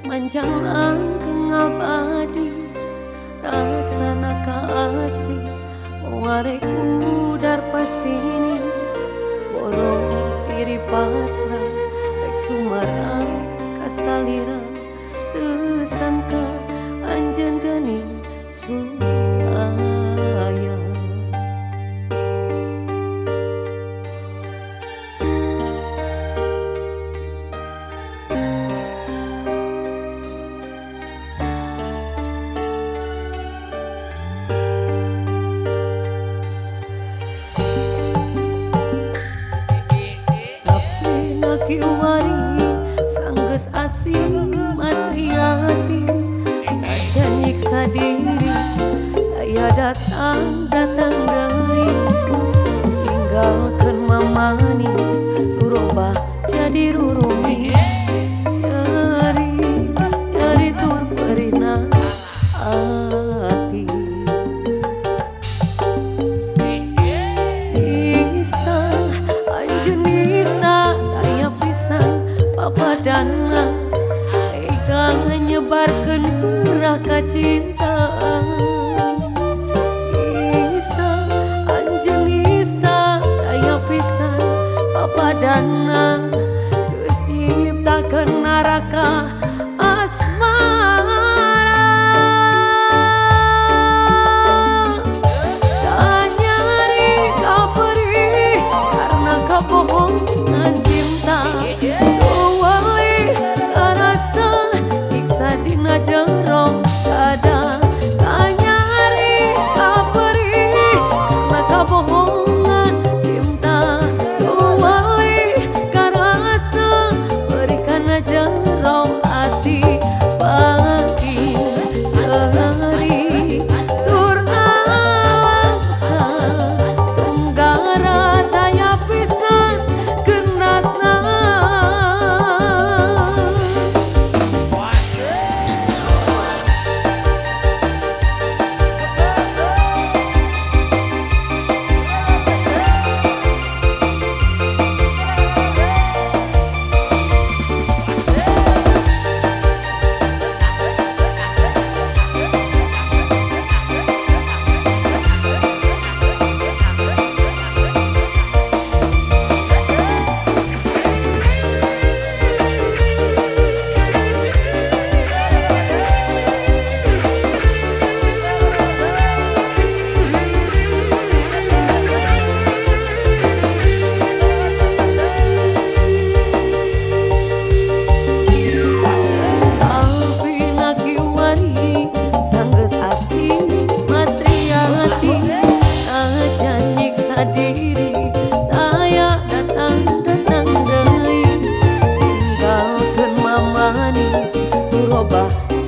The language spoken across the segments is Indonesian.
manjang langgeng abadi rasana kasih mewarek udar pasini borong diri pasrah rek sumara kasalira tersangka anjeun geuning suaya. Kiwari sanggeus asing matriati najan nyiksa diri daya datang deui tinggalkeun mamanis rubah jadi rurumi nyari tur perina ati nista anjeun nista papadana tega nyebarkeun geurah kacintaan nista anjeun nista daya pisan papadana geus nyiptakeun naraka asmara tanyari kaperih karena kabohongan cinta jero ada tanyari kaperih karena kabohongan cinta tuwali karasa berikan jero hati bagi ceri turna langsa tenggara daya pisan genatna.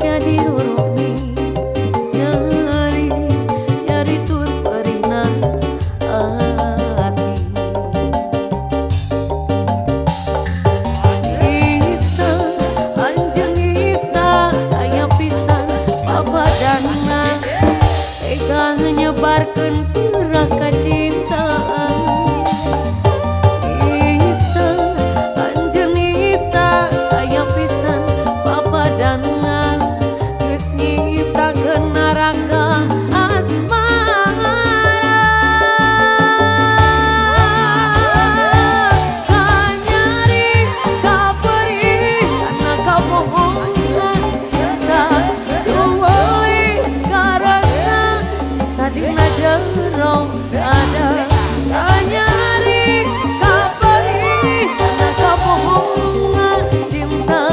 Jadi rurumi nyari tur perina hati nista anjeun nista daya pisan papadana tega nyebarkeun geurah kacintaan nista anjeun nista daya pisan papadana neraka asmara kanyari kaperih karena kabohongan cinta tuwali karasa sadina jero ada kanyari kaperih karena kabohongan cinta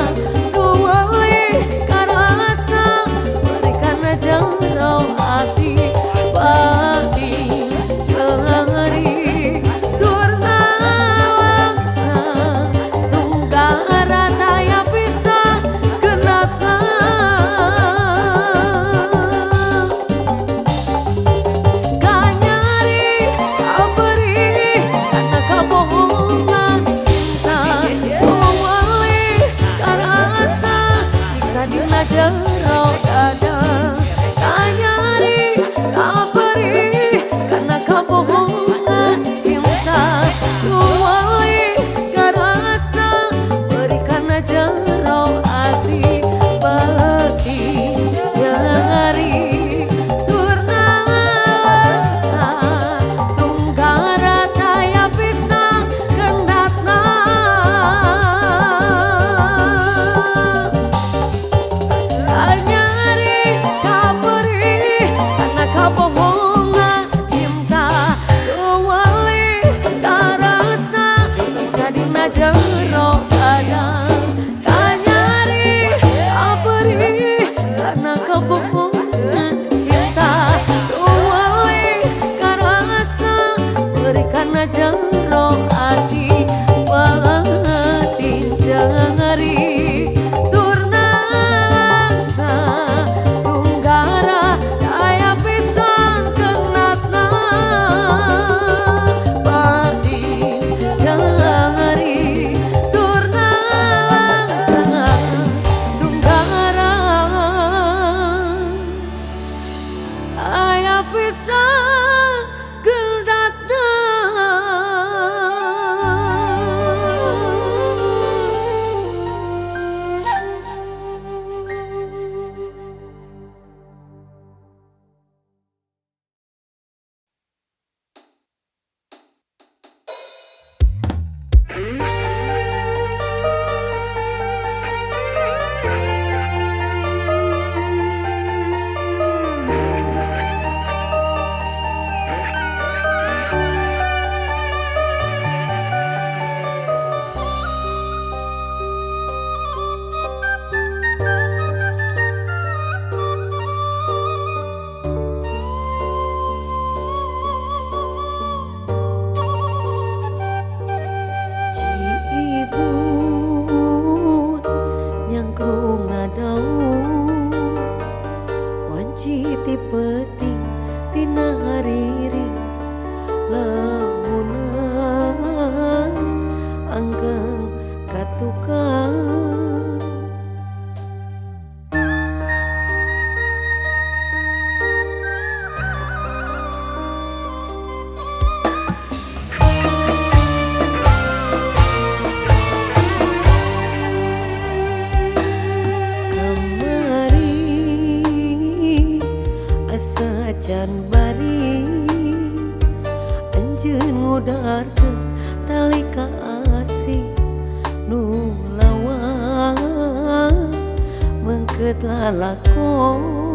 mengket lalakon.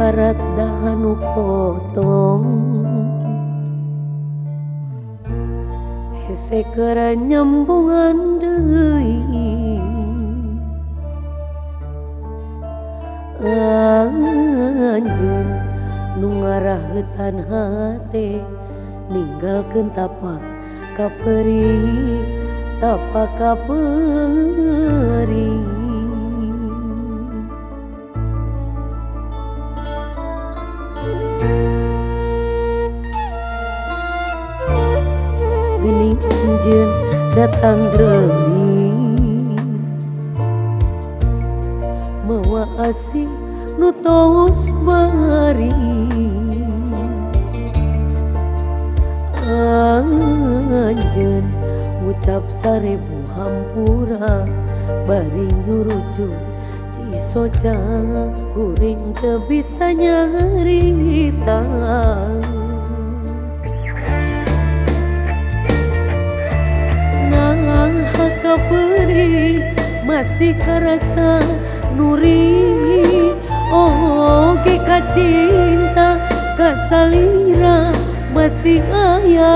ibarat dahan nu potong hese keur nyambungan deui anjeun nu ngaraeutan hate ninggalkeun tapak kapeuri tapak kapeuri mawaasi nu tos bari anjeun ngucap 1000 hampura bari nyurujuk Cisoca kuring teu bisa nyarita nah kapeuring masih karasa nuri oge kacinta kasalira masih aya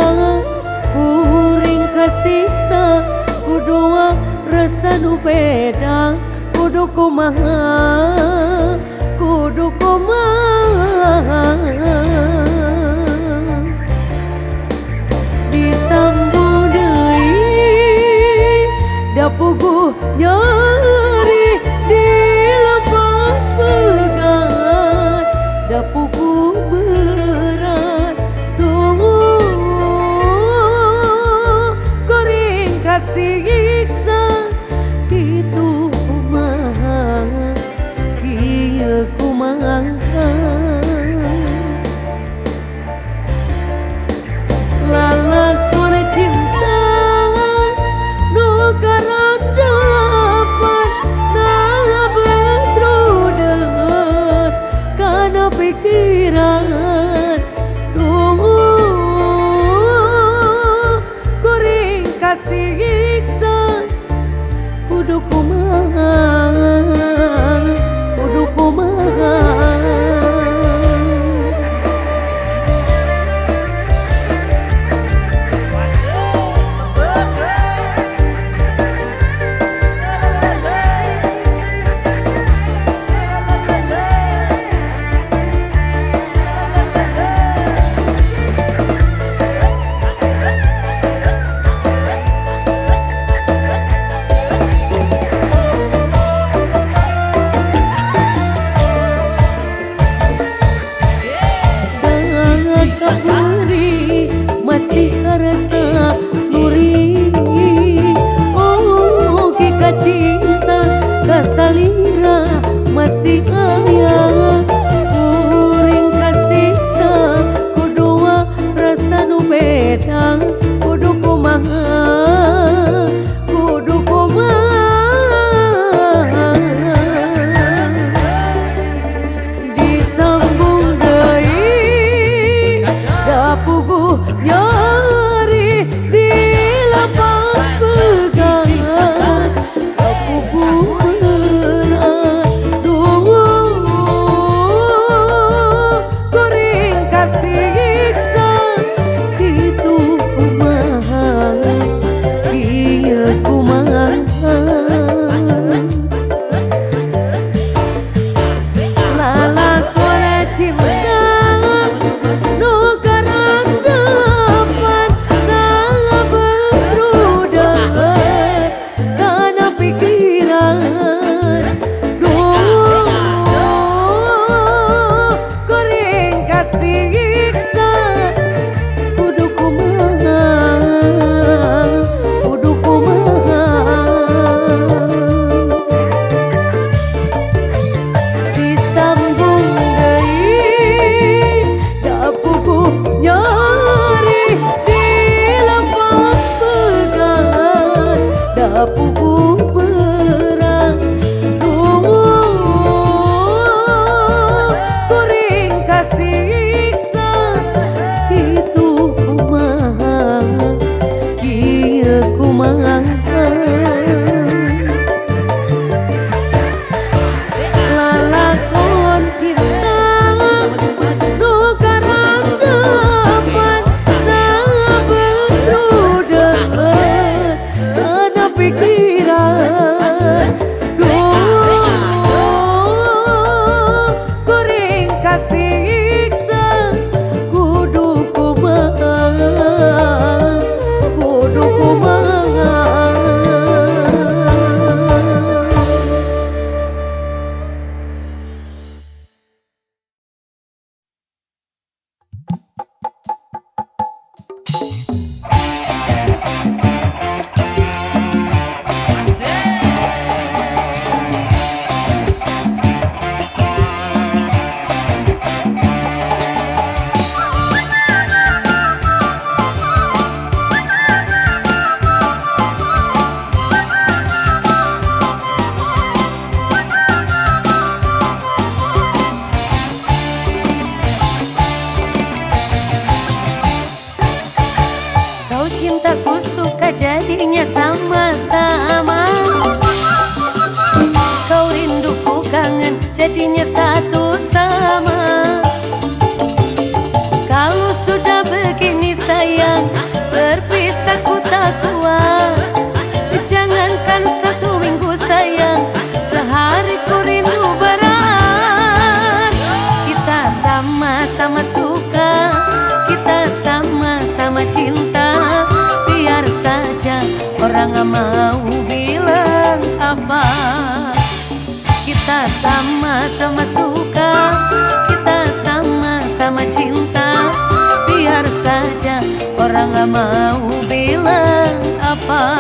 kuring kasiksa kudoa rasa nu beda kudu kumaha disambut deui da puguh nyeri dilepas pegat da puguh berat tunggu kuring kasiksa kitu kumaha kieu kumaha lalakon cinta nu karandapan nah betrudet kana pikiran kuring kasiksa kudu kumaha jadinya satu sama. Kalau sudah begini sayang, berpisah ku tak kuat. Jangankan 1 minggu sayang, sehari ku rindu berat. Kita sama-sama suka, kita sama-sama cinta. Biar saja orang gak mau bilang apa. Kita sama-sama suka, kita sama-sama cinta. Biar saja orang gak mau bilang apa.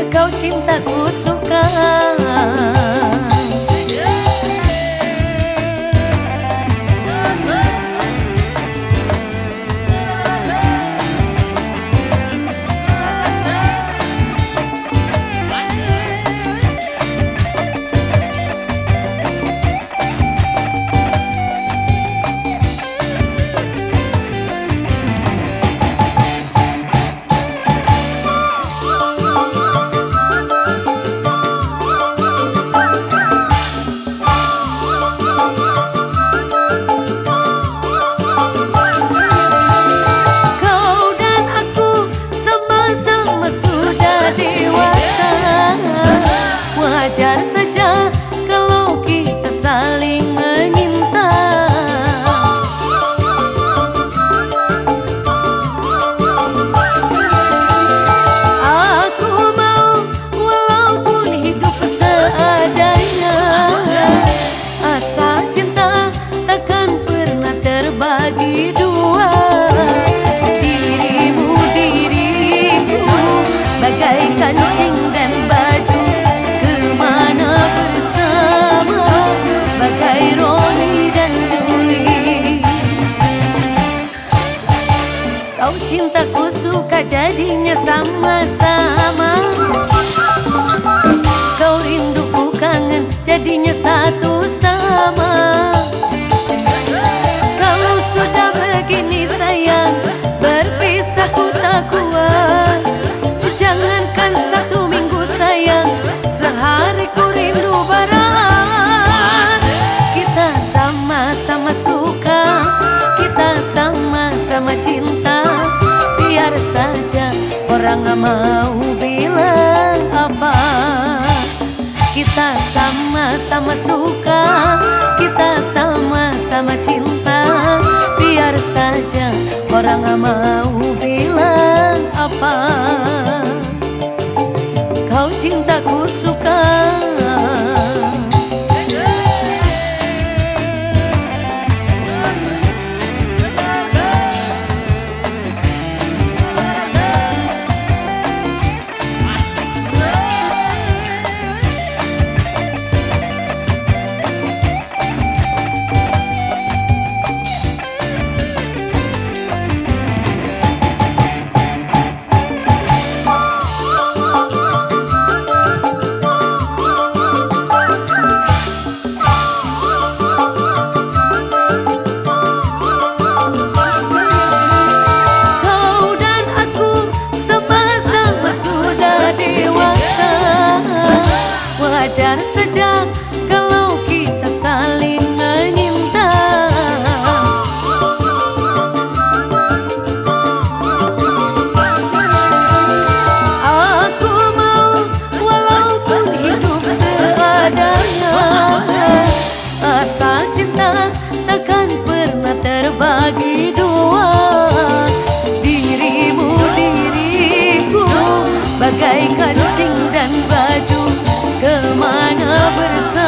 Kau cinta ku suka. Wajar saja kalau kita saling menyinta. Aku mau walaupun hidup seadanya. Asal cinta takkan pernah terbagi dua. Dirimu diriku bagai kancing dan baju, bagai Roni dan Juli. Kau cintaku suka jadinya sama-sama. Kau rinduku kangen jadinya satu sama. Kalau sudah begini sayang, berpisah ku tak kuat. Jangankan 1 minggu sayang, sehari ku rindu berat. Kita sama-sama suka, kita sama-sama cinta. Biar saja orang gak mau bilang apa. Kita sama-sama suka, kita sama-sama cinta. Biar saja orang gak mau bilang apa. Kau cintaku suka. Wajar saja kalau kita saling menyinta. Aku mau walaupun hidup seadanya. Asal cinta takkan pernah terbagi dua. Dirimu diriku bagai kancing dan baju, kemana bersama.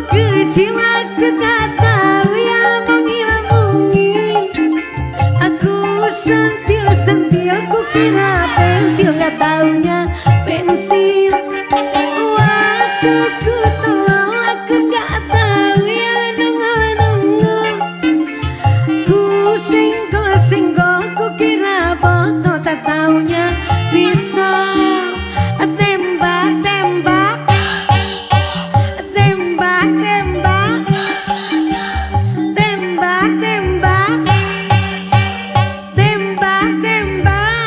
kecil aku tak tahu yang mengilangin. Aku sentil-sentil ku kira pentil, gak taunya pensil. Waktu ku tolong aku gak tahu yang nongol-nongol. Ku senggol-senggol ku kira botol, tak taunya pistol. Tembak-tembak, tembak-tembak, tembak-tembak, tembak-tembak.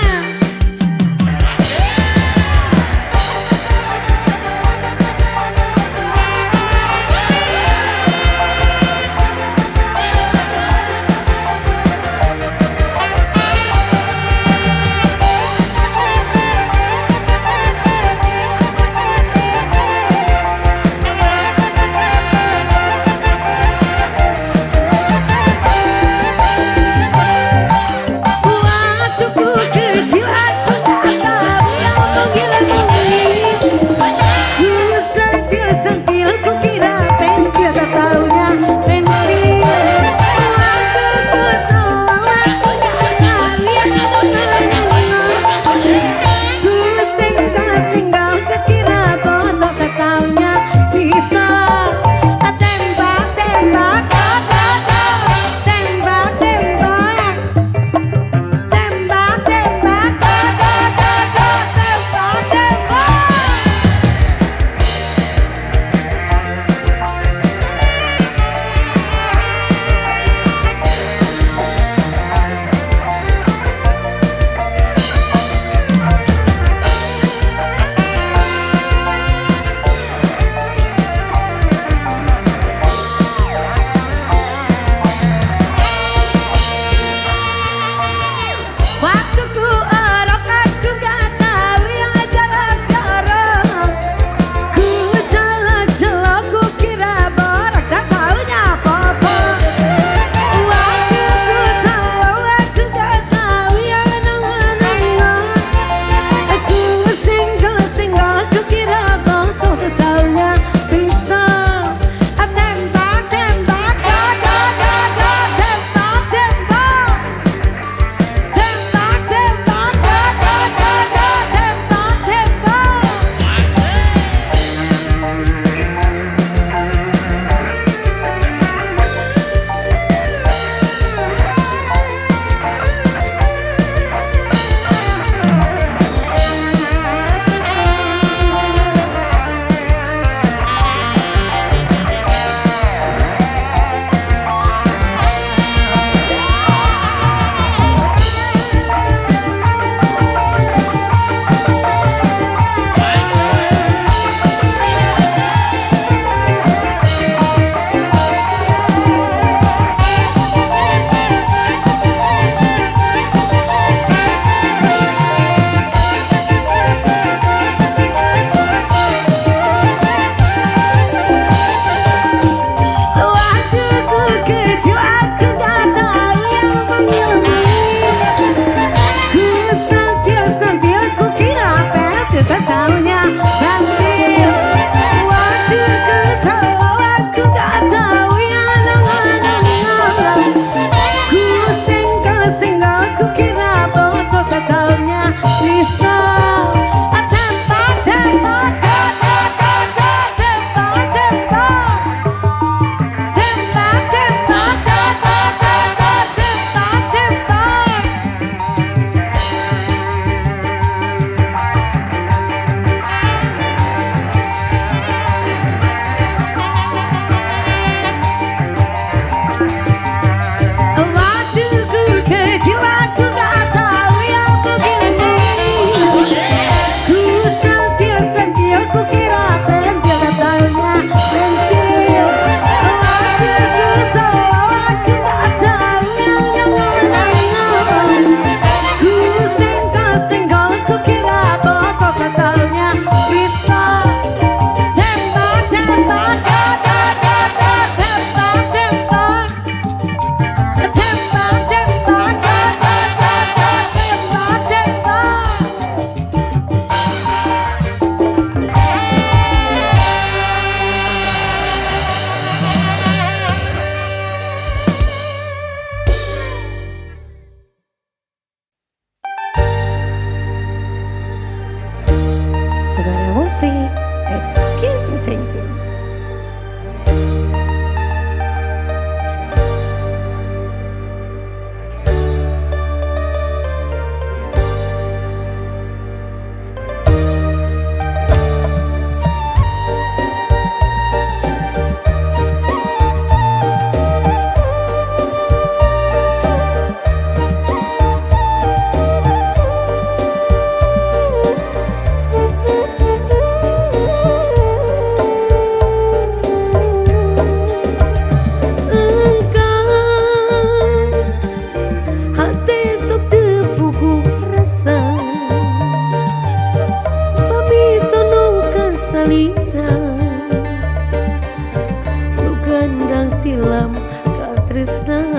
tresna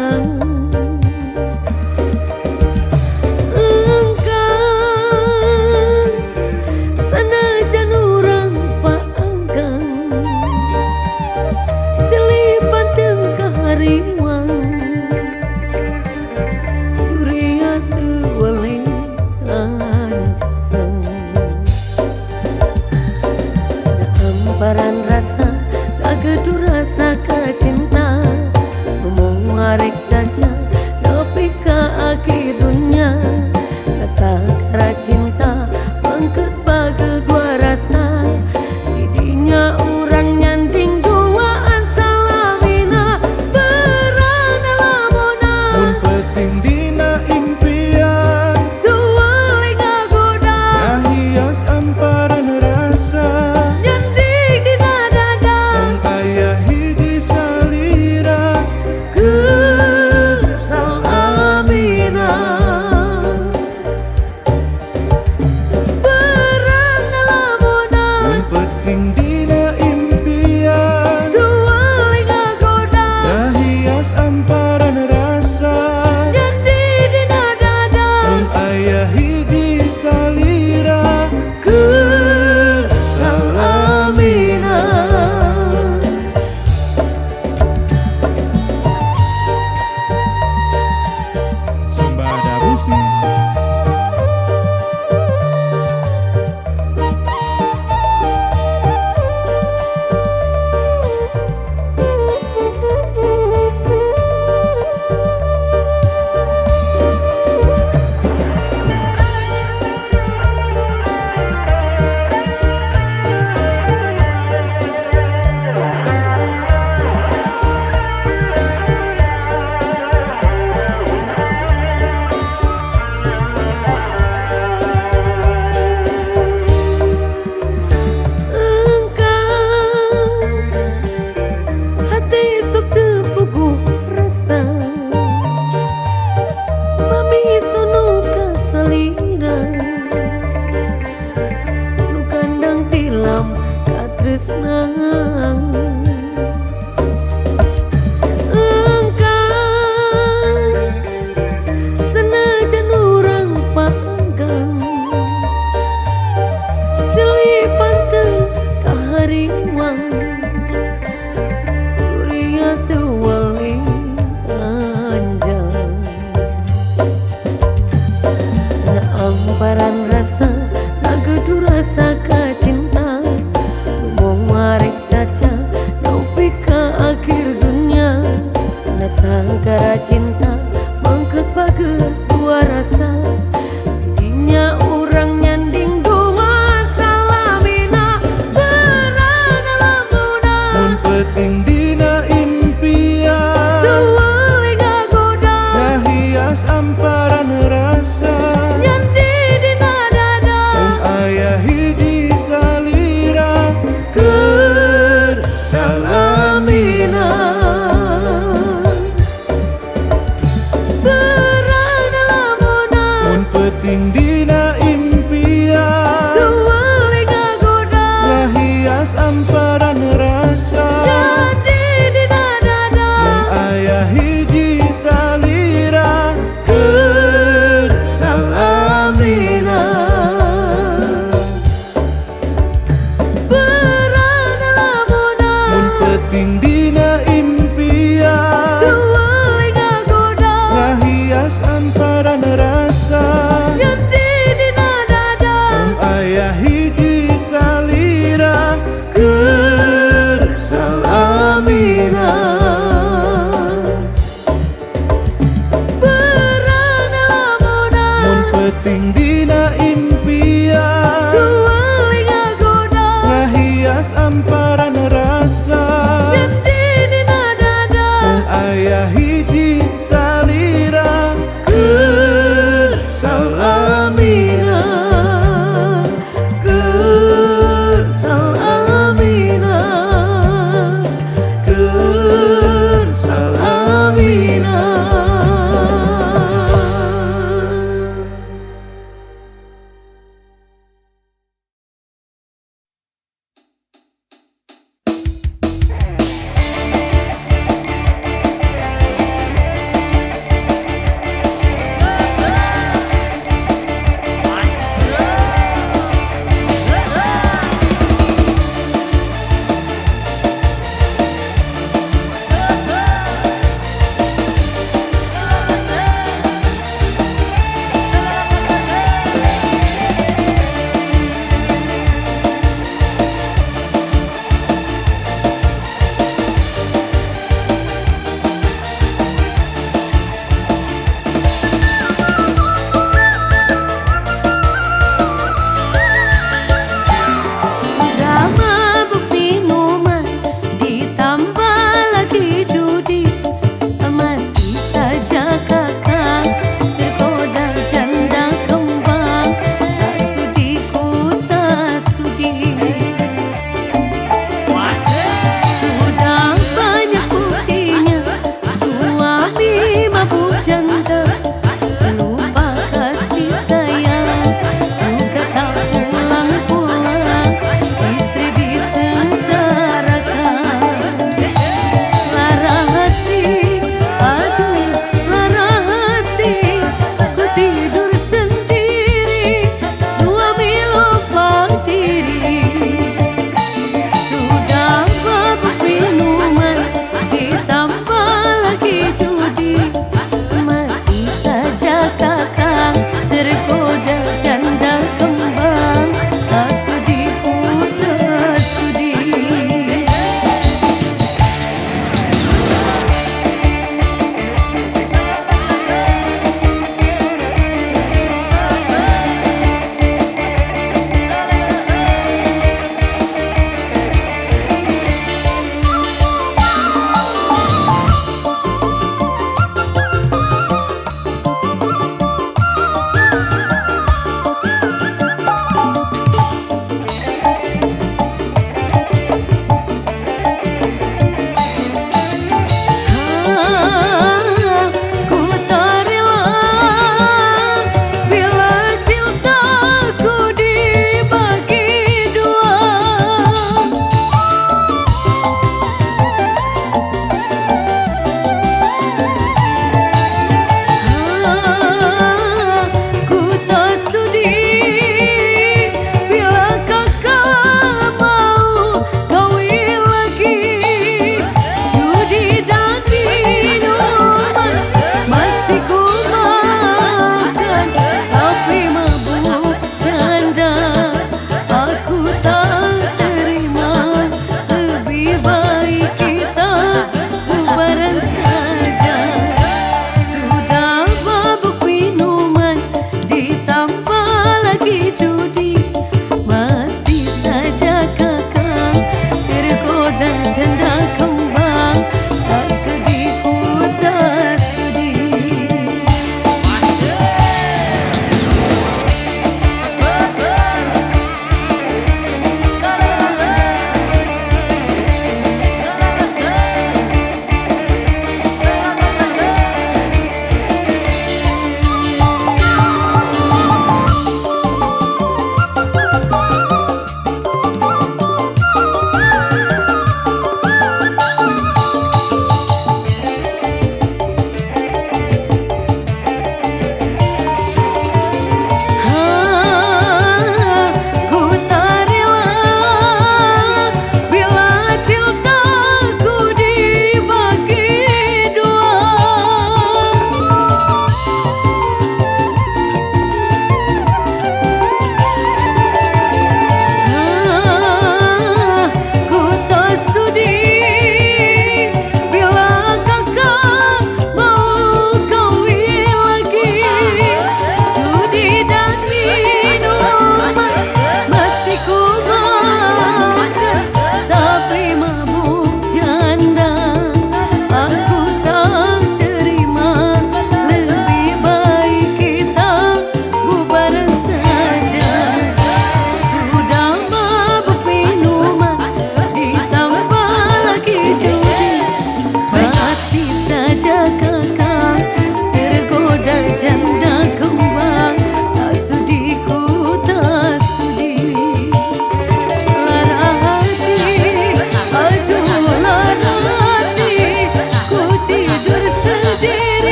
paran rasa gagedu rasa kecinta ngomong arek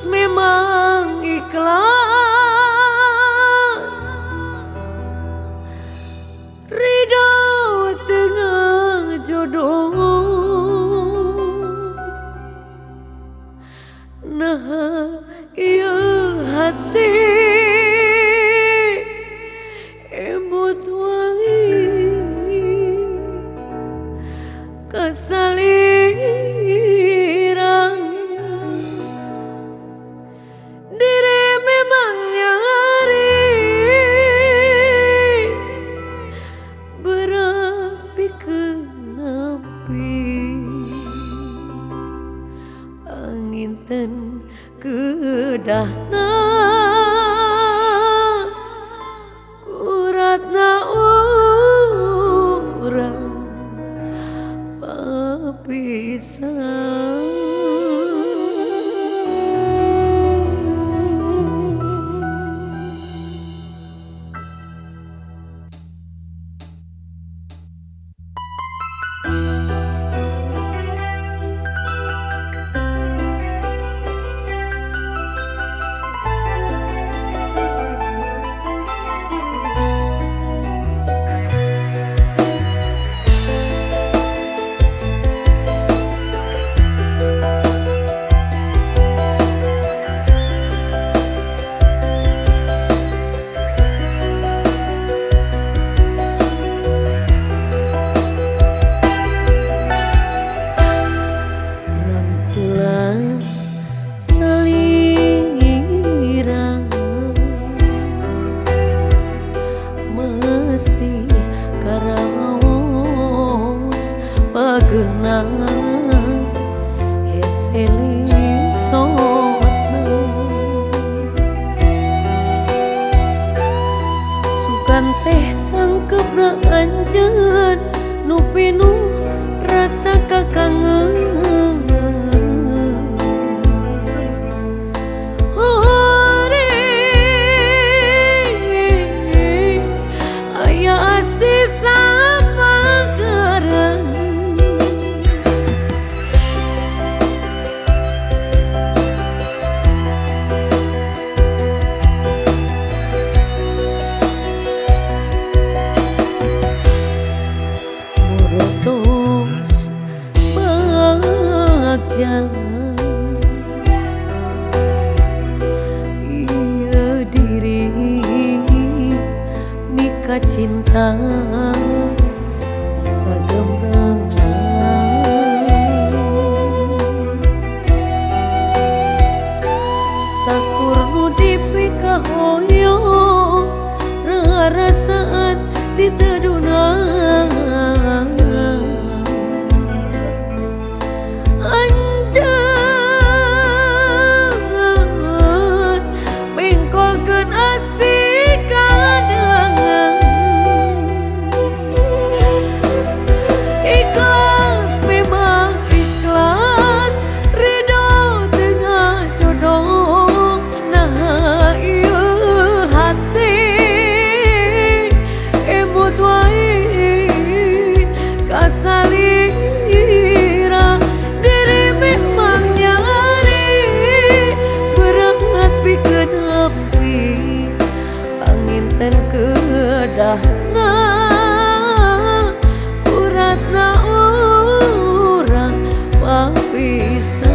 Ikhlas memang ikhlas, ridho tengah jodoh. Nah iya hati emut wangi kesalirang. Diri memang nyari berapi kenapi angin ten kedahna kuratna urang papisah. Masih karaos pageunang heseli sotna sukan teh tangkepna anjeun nu pinuh rasa kakangen. Morotos bagja iya diri mika cinta sagembangan sakur nu dipika hoyong rasaan ditedunang kedahna uratna urang papisah.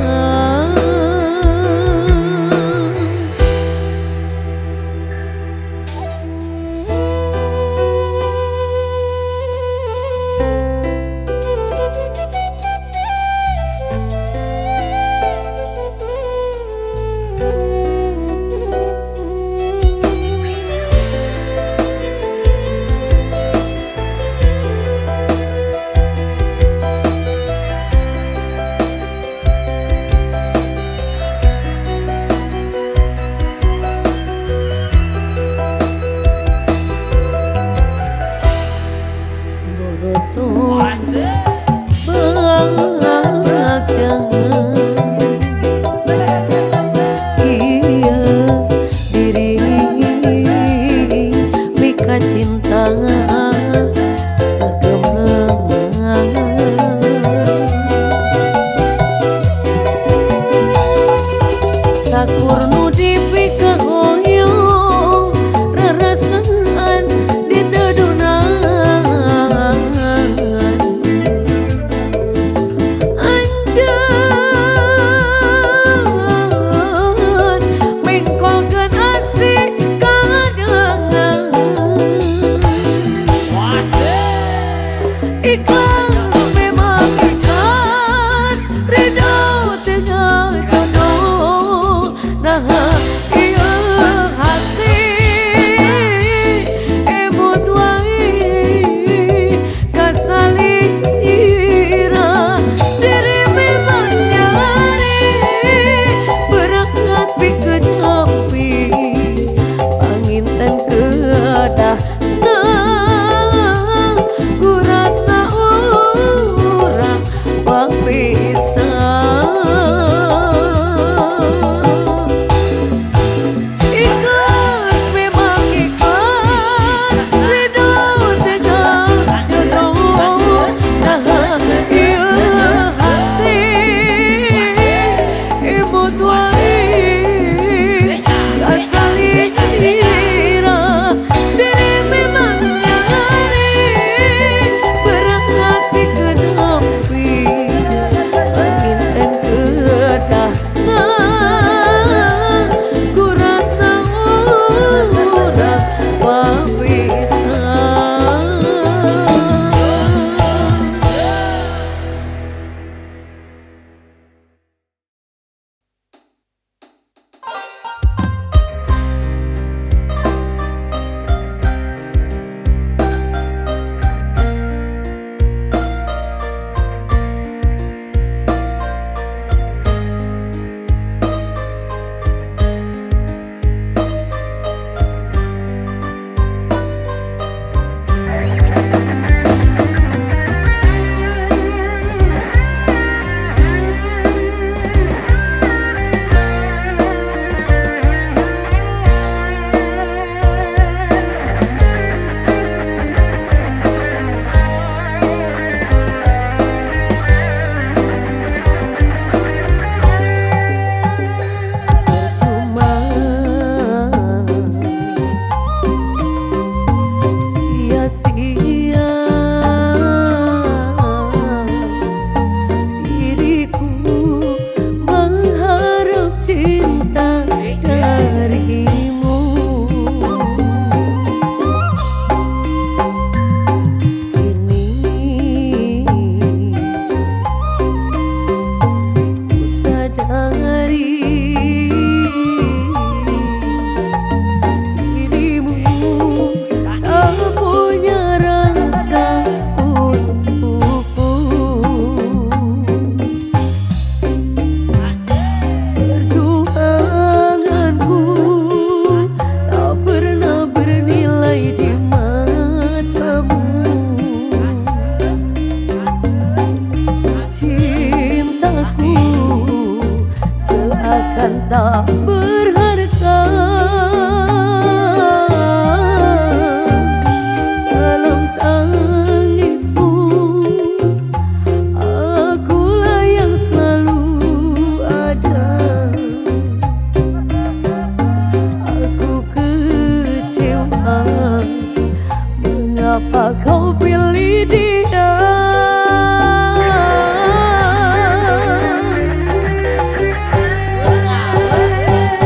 Mengapa kau pilih dia?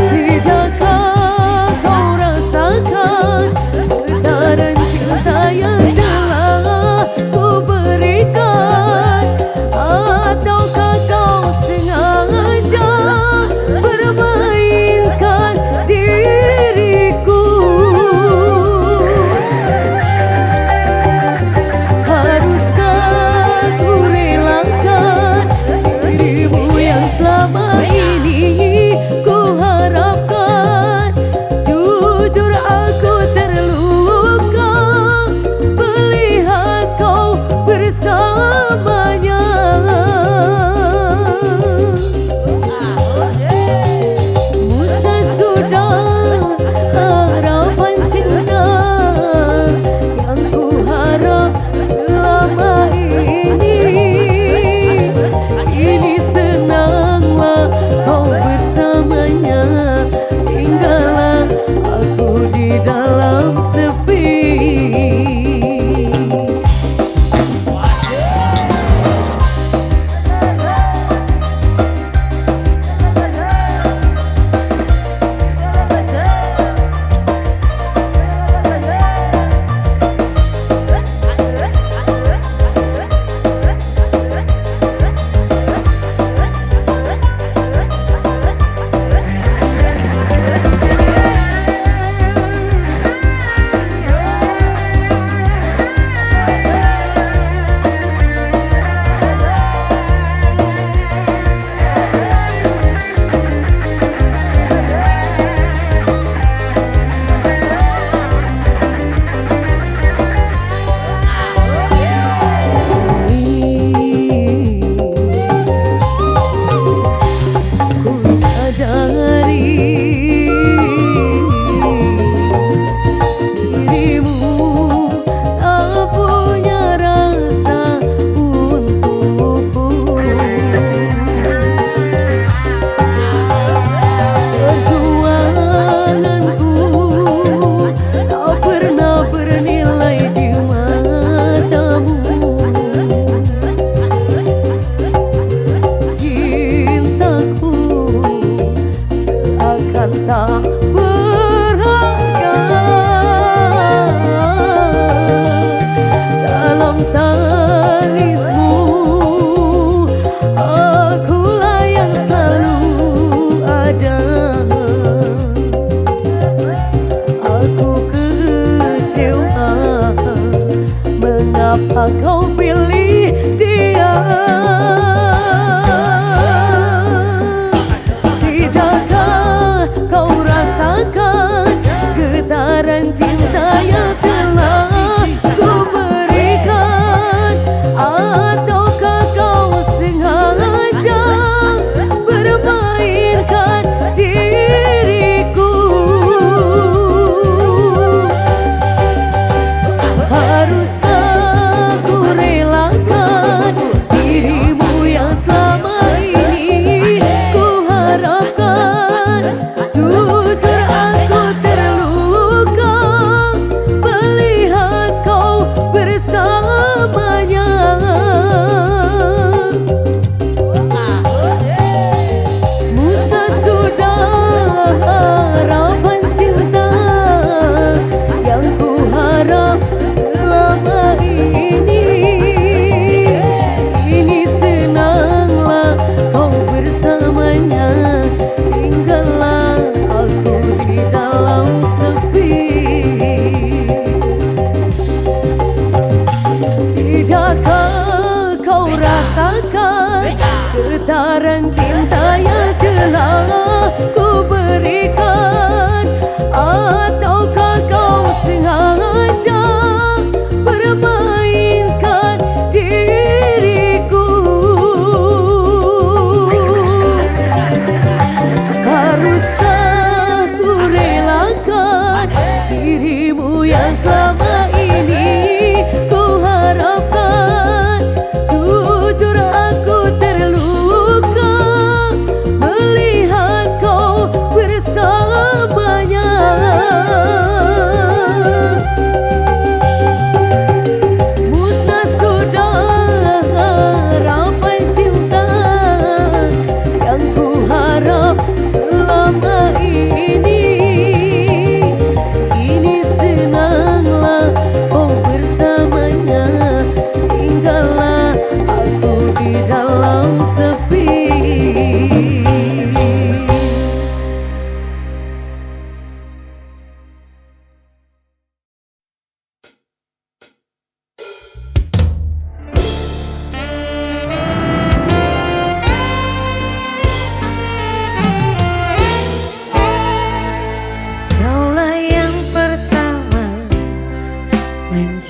Tidakkah kau rasakan getaran cinta yang telah ku berikan? Ataukah kau sengaja bermainkan diriku? Haruskah ku relakan dirimu yang selama ini ku harapkan? Jujur aku terluka melihat kau bersamanya. Musnah sudah harapan cinta yang ku harap selama ini. Kini senanglah kau bersamanya, tinggallah aku di dalam sepi. Ku sadari dirimu tak punya rasa untukku. Perjuanganku tak pernah bernilai di matamu. Cintaku seakan tak berharga dalam tangismu. Akulah yang selalu ada. Aku kecewa, mengapa kau pilih dia? Tidakkah kau rasakan getaran cinta yang telah ku berikan? Ataukah kau sengaja bermainkan diriku? Haruskah ku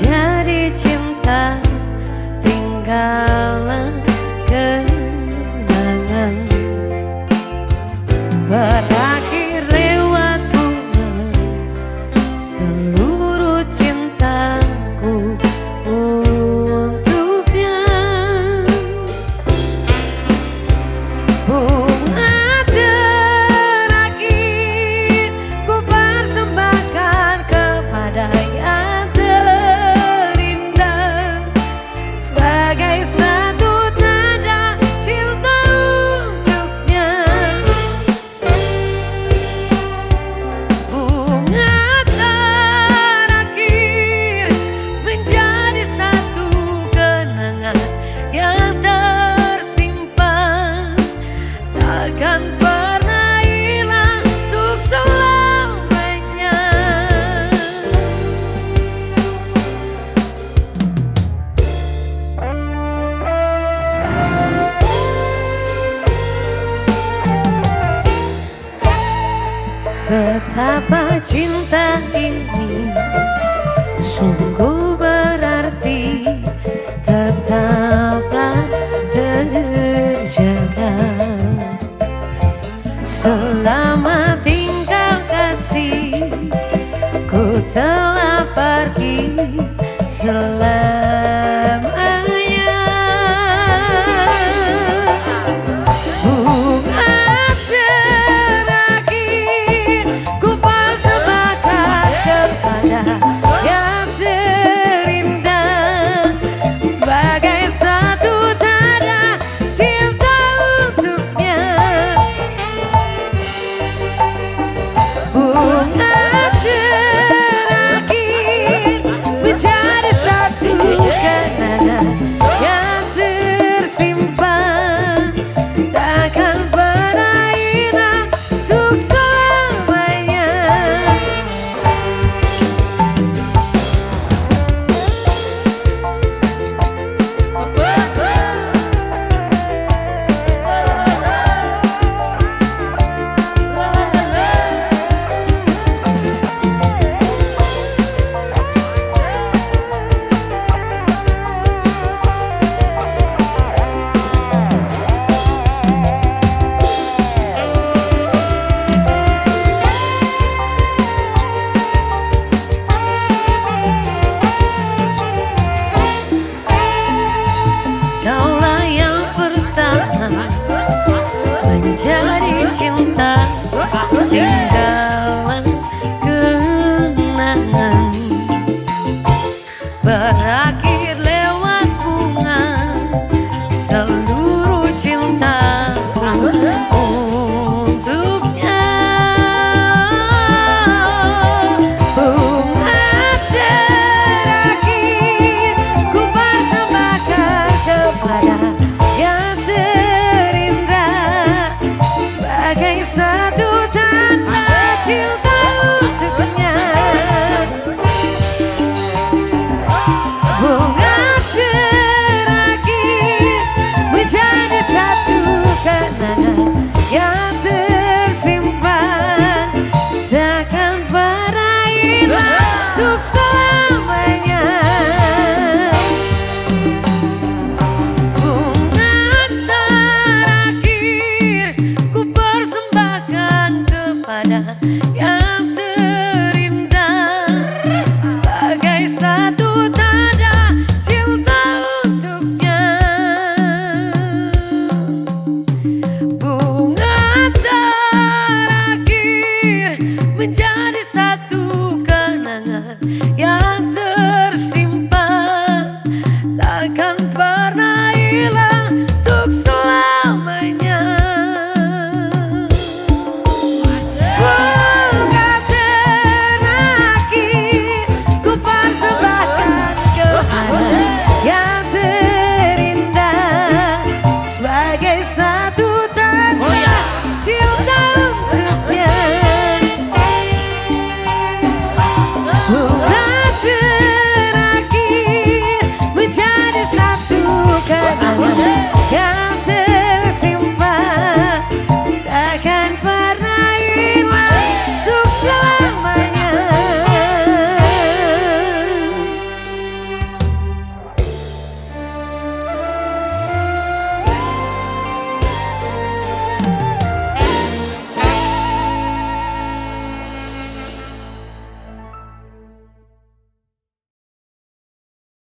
menjadi cinta, tinggallah kenangan. Berakhir lewat bunga seluruh cintaku untuknya. Bunga terakhir ku persembahkan kepada yang terindah, sebagai satu tanda cinta untuknya. Bunga terakhir menjadi satu kenangan yang tersimpan, takkan pernah hilang untuk selamanya. Betapa cinta ini sungguh berarti, tetaplah terjaga. Selama tinggal kasih, ku telah pergi selamanya. Bunga terakhir ku persembahkan kepada yang terindah, sebagai satu tanda cinta untuknya. Bunga terakhir menjadi satu kenangan yang tersimpan, takkan pernah hilang untuk selamanya. Kaulah yang pertama menjadi cinta, tinggallah kenangan. Berakhir lewat bunga seluruh cintaku untuknya. Bunga terakhir ku persembahkan kepada yang terindah, sebagai satu tanda cinta untuknya. Bunga terakhir menjadi satu kenangan yang tersimpan, takkan pernah hilang untuk selamanya. Bunga terakhir ku persembahkan kepada yang terindah, sebagai satu tanda